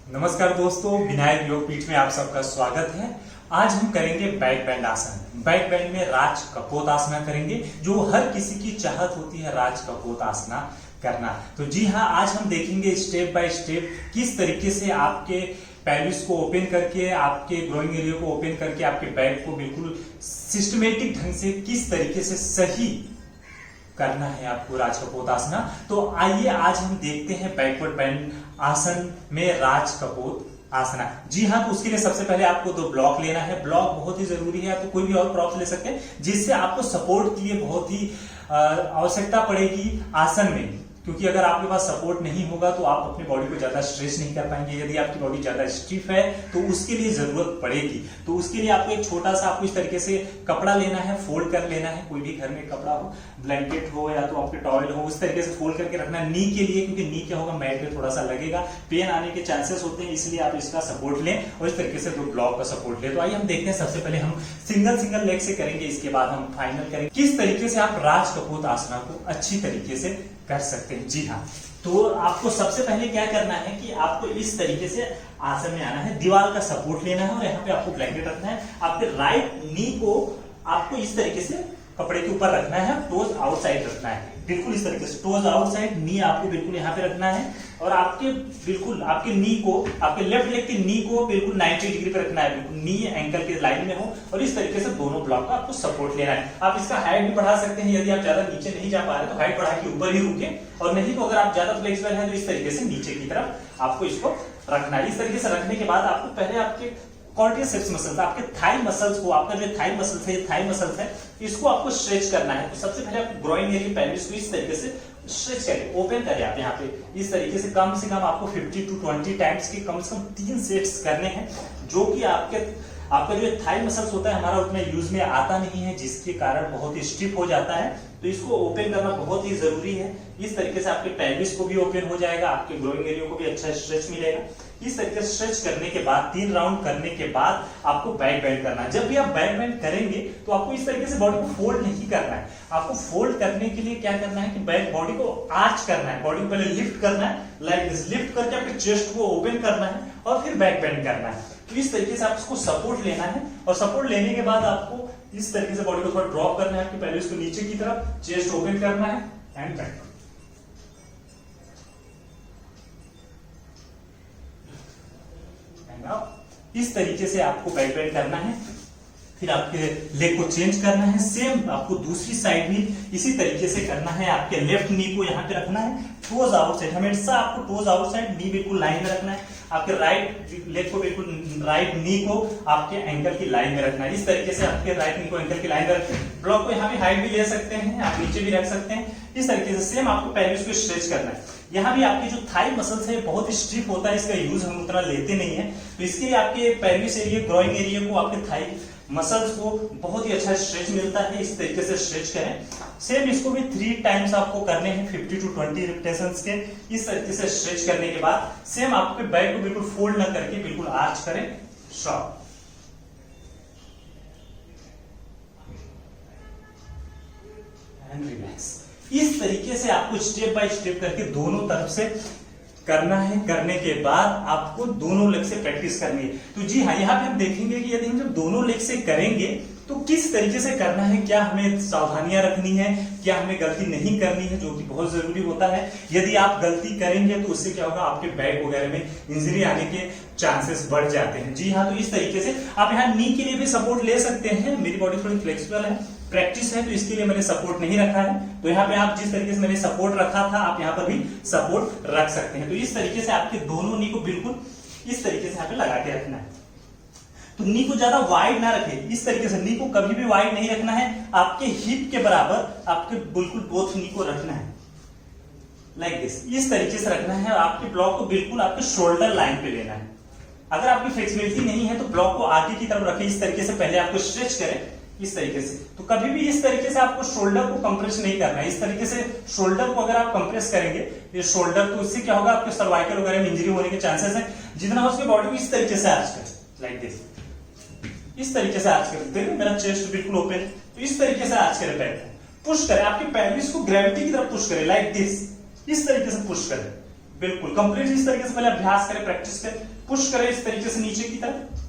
नमस्कार दोस्तों, विनायक योगपीठ में आप सबका स्वागत है। आज हम करेंगे बैक बेंड आसन। बैक बेंड में राज कपोत आसना करेंगे, जो हर किसी की चाहत होती है राज कपोत आसना करना। तो जी हाँ, आज हम देखेंगे स्टेप बाय स्टेप किस तरीके से आपके पेल्विस को ओपन करके, आपके ग्रोइंग एरिया को ओपन करके, आपके बैक को बिल्कुल सिस्टमेटिक ढंग से किस तरीके से सही करना है आपको राज कपोत आसना। तो आइए आज हम देखते हैं बैकवर्ड बेंड आसन में राज कपोत आसना। जी हाँ, तो उसके लिए सबसे पहले आपको 2 ब्लॉक लेना है। ब्लॉक बहुत ही जरूरी है, तो कोई भी और प्रॉप ले सकते हैं जिससे आपको सपोर्ट के लिए बहुत ही आवश्यकता पड़ेगी आसन में, क्योंकि अगर आपके पास सपोर्ट नहीं होगा तो आप अपनी बॉडी को ज्यादा स्ट्रेच नहीं कर पाएंगे। यदि आपकी बॉडी ज्यादा स्टिफ है तो उसके लिए जरूरत पड़ेगी। तो उसके लिए आपको एक छोटा सा आपको इस तरीके से कपड़ा लेना है, फोल्ड कर लेना है। कोई भी घर में कपड़ा हो, ब्लैंकेट हो या तो आपके टॉवल हो, उस तरीके से फोल्ड करके रखना है नी के लिए, क्योंकि नी क्या होगा, मैट पे थोड़ा सा लगेगा, पेन आने के चांसेस होते हैं, इसलिए आप इसका सपोर्ट लें और इस तरीके से 2 ब्लॉक का सपोर्ट लें। तो आइए हम देखते हैं। सबसे पहले हम सिंगल लेग से करेंगे, इसके बाद हम फाइनल करेंगे किस तरीके से आप राज कपोत आसना को अच्छी तरीके से कर सकते हैं। जी हाँ, तो आपको सबसे पहले क्या करना है कि आपको इस तरीके से आसन में आना है, दीवार का सपोर्ट लेना है और यहाँ पे आपको ब्लैंकेट रखना है। आपके राइट नी को आपको इस तरीके से कपड़े के ऊपर रखना है, टोज आउटसाइड रखना है, बिल्कुल इस तरीके से टोज आउटसाइड, नी आपको बिल्कुल यहाँ पे रखना है और आपके बिल्कुल आपके नी को, आपके लेफ्ट लेग की नी को बिल्कुल 90 डिग्री पे रखना है, बिल्कुल नी एंकल के लाइन में हो और इस तरीके से दोनों ब्लॉक का आपको सपोर्ट लेना है। आप इसका हाइट भी बढ़ा सकते हैं, यदि आप ज्यादा नीचे नहीं जा पा रहे तो हाइट बढ़ा के ऊपर ही रुके, और नहीं तो अगर आप ज्यादा फ्लेक्सिबल हैं तो इस तरीके से नीचे की तरफ आपको इसको रखना है। इस तरीके से रखने के बाद आपको पहले आपके क्वाड्रिसेप्स मसल्स, आपके थाई मसल्स को, आपका जो थाई मसल्स है, थाई मसल्स है, इसको आपको स्ट्रेच करना है। तो सबसे पहले आपको ग्रोइंग एरिया पेल्विस को इस तरीके से स्ट्रेच करें, ओपन करें। आप यहाँ पे इस तरीके से कम आपको 50 to 20 टाइम्स के कम से कम 3 सेट्स करने हैं, जो कि आपका जो थाई मसल्स होता है हमारा उतना यूज में आता नहीं है, जिसके कारण बहुत ही स्टिफ हो जाता है। तो इसको ओपन करना बहुत ही जरूरी है। इस तरीके से आपके पेल्विस को भी ओपन हो जाएगा, आपके ग्रोइंग एरिया को भी अच्छा स्ट्रेच मिलेगा। इस तरीके से स्ट्रेच करने के बाद 3 राउंड करने के बाद आपको बैक बेंड करना है। जब भी आप बैक बेंड करेंगे तो आपको इस तरीके से बॉडी को फोल्ड नहीं करना है। आपको फोल्ड करने के लिए क्या करना है कि बैक बॉडी को आर्च करना है, बॉडी को पहले लिफ्ट करना है, लाइक दिस, लिफ्ट करके आपके चेस्ट को ओपन करना है और फिर बैक बेंड करना है। तो इस तरीके से आप इसको सपोर्ट लेना है और सपोर्ट लेने के बाद आपको इस तरीके से बॉडी को थोड़ा ड्रॉप करना है, आपके पेल्विस को नीचे की तरफ, चेस्ट ओपन करना है एंड बैक। इस तरीके से आपको बैक बेंड करना है। फिर आपके लेग को चेंज करना है, सेम आपको दूसरी साइड भी इसी तरीके से करना है। आपके लेफ्ट नी को यहाँ पे रखना है, टोज आउटसाइड, हमेशा आपको टोज आउटसाइड, नी बिल्कुल लाइन में रखना है। आपके राइट लेग को बिल्कुल, राइट नी को आपके एंकल की लाइन में रखना है। इस तरीके से आपके राइट नी को एंकल की लाइन में रखें। ब्लॉक को यहाँ भी हाइट भी ले सकते हैं, आप नीचे भी रख सकते हैं। इस तरीके से सेम आपको पेल्विस को स्ट्रेच करना है। यहाँ भी आपकी जो थाई मसल्स है बहुत स्टिफ होता है, इसका यूज हम उतना लेते नहीं है, तो इसके लिए आपके पेल्विस एरिया, ग्रोइंग एरिया को, आपके थाई मसल्स को बहुत ही अच्छा स्ट्रेच मिलता है। इस तरीके से स्ट्रेच करें। सेम इसको भी 3 टाइम्स आपको करने हैं, 50 to 20 रिपीटेशंस के। इस तरीके से स्ट्रेच करने के बाद सेम आपके बैक को बिल्कुल फोल्ड ना करके बिल्कुल आर्च करें, स्ट्रॉप एंड रिलैक्स। इस तरीके से आपको स्टेप बाय स्टेप करके दोनों तरफ से करना है। करने के बाद आपको दोनों लेग से प्रैक्टिस करनी है। तो जी हाँ, यहाँ पे हम देखेंगे कि यदि हम जब दोनों लेग से करेंगे तो किस तरीके से करना है, क्या हमें सावधानियां रखनी है, क्या हमें गलती नहीं करनी है, जो कि बहुत जरूरी होता है। यदि आप गलती करेंगे तो उससे क्या होगा, आपके बैक वगैरह में इंजरी आने के चांसेस बढ़ जाते हैं। जी हाँ, तो इस तरीके से आप यहाँ नी के लिए भी सपोर्ट ले सकते हैं। मेरी बॉडी थोड़ी फ्लेक्सिबल है, प्रैक्टिस है, तो इसके लिए मैंने सपोर्ट नहीं रखा है। तो यहाँ पे आप जिस तरीके से मैंने सपोर्ट रखा था, आप यहाँ पर भी सपोर्ट रख सकते हैं। तो इस तरीके से आपके दोनों नी को बिल्कुल इस तरीके से यहाँ पे लगा के रखना है। तो नी को ज्यादा वाइड ना रखें, इस तरीके से नी को कभी भी वाइड नहीं रखना है। आपके हिप के बराबर आपके बिल्कुल बोथ नी को रखना है, लाइक दिस, इस तरीके से रखना है। और आपके ब्लॉक को बिल्कुल आपके शोल्डर लाइन पे लेना है। अगर आपकी फ्लेक्सिबिलिटी नहीं है तो ब्लॉक को आगे की तरफ रखें। इस तरीके से पहले आपको स्ट्रेच करें, इस तरीके से। तो कभी भी इस तरीके से आपको शोल्डर को कंप्रेस नहीं करना है। इस तरीके से शोल्डर को अगर आप कंप्रेस करेंगे, ये शोल्डर, तो इससे क्या होगा, आपके सर्वाइकल वगैरह में इंजरी होने के चांसेस है। जितना हो सके बॉडी को इस तरीके से आर्च करें, लाइक दिस, इस तरीके से आर्च करें। देखिए मेरा चेस्ट बिल्कुल ओपन, तो इस तरीके से आर्च करें, पैर पुश करें, आपके पेल्विस को ग्रेविटी की तरफ पुश करें, लाइक दिस, इस तरीके से पुश करें। बिल्कुल कंप्लीट इस तरीके से पहले अभ्यास करें, प्रैक्टिस करें, पुश करें इस तरीके से नीचे की तरफ।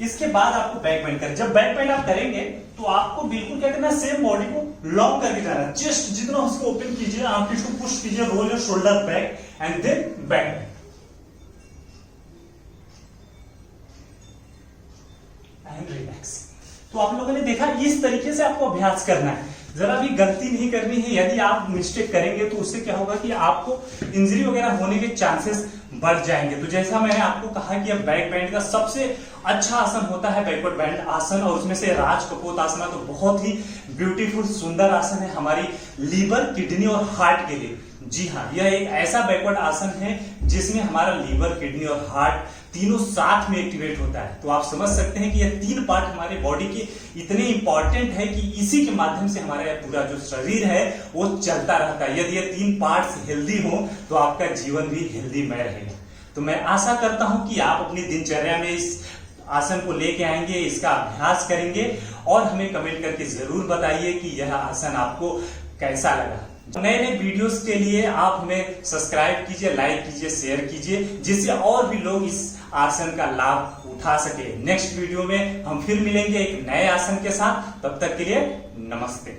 इसके बाद आपको बैक बेंड करें। जब बैक बेंड आप करेंगे तो आपको बिल्कुल क्या करना है, सेम बॉडी को लॉन्ग करके जाना है। चेस्ट जितना उसको ओपन कीजिए, आर्मपिट को पुश कीजिए, roll your shoulder back and then back and relax. तो आप लोगों ने देखा इस तरीके से आपको अभ्यास करना है, जरा भी गलती नहीं करनी है। यदि आप मिस्टेक करेंगे तो उससे क्या होगा कि आपको इंजरी वगैरह होने के चांसेस बढ़ जाएंगे। तो जैसा मैंने आपको कहा कि अब बैक बैंड का सबसे अच्छा आसन होता है बैकवर्ड बैंड आसन, और उसमें से राज कपोत आसना तो बहुत ही ब्यूटीफुल सुंदर आसन है हमारी लीवर, किडनी और हार्ट के लिए। जी हाँ, यह एक ऐसा बैकवर्ड आसन है जिसमें हमारा लीवर, किडनी और हार्ट तीनों साथ में एक्टिवेट होता है। तो आप समझ सकते हैं कि यह तीन पार्ट हमारे बॉडी के इतने इंपॉर्टेंट है कि इसी के माध्यम से हमारा पूरा जो शरीर है वो चलता रहता है। यदि ये तीन पार्ट्स हेल्दी हो तो आपका जीवन भी हेल्दीमय रहेगा। तो मैं आशा करता हूं कि आप अपनी दिनचर्या में इस आसन को लेके आएंगे, इसका अभ्यास करेंगे और हमें कमेंट करके जरूर बताइए कि यह आसन आपको कैसा लगा। नए नए वीडियोस के लिए आप हमें सब्सक्राइब कीजिए, लाइक कीजिए, शेयर कीजिए, जिससे और भी लोग इस आसन का लाभ उठा सके। नेक्स्ट वीडियो में हम फिर मिलेंगे एक नए आसन के साथ। तब तक के लिए नमस्ते।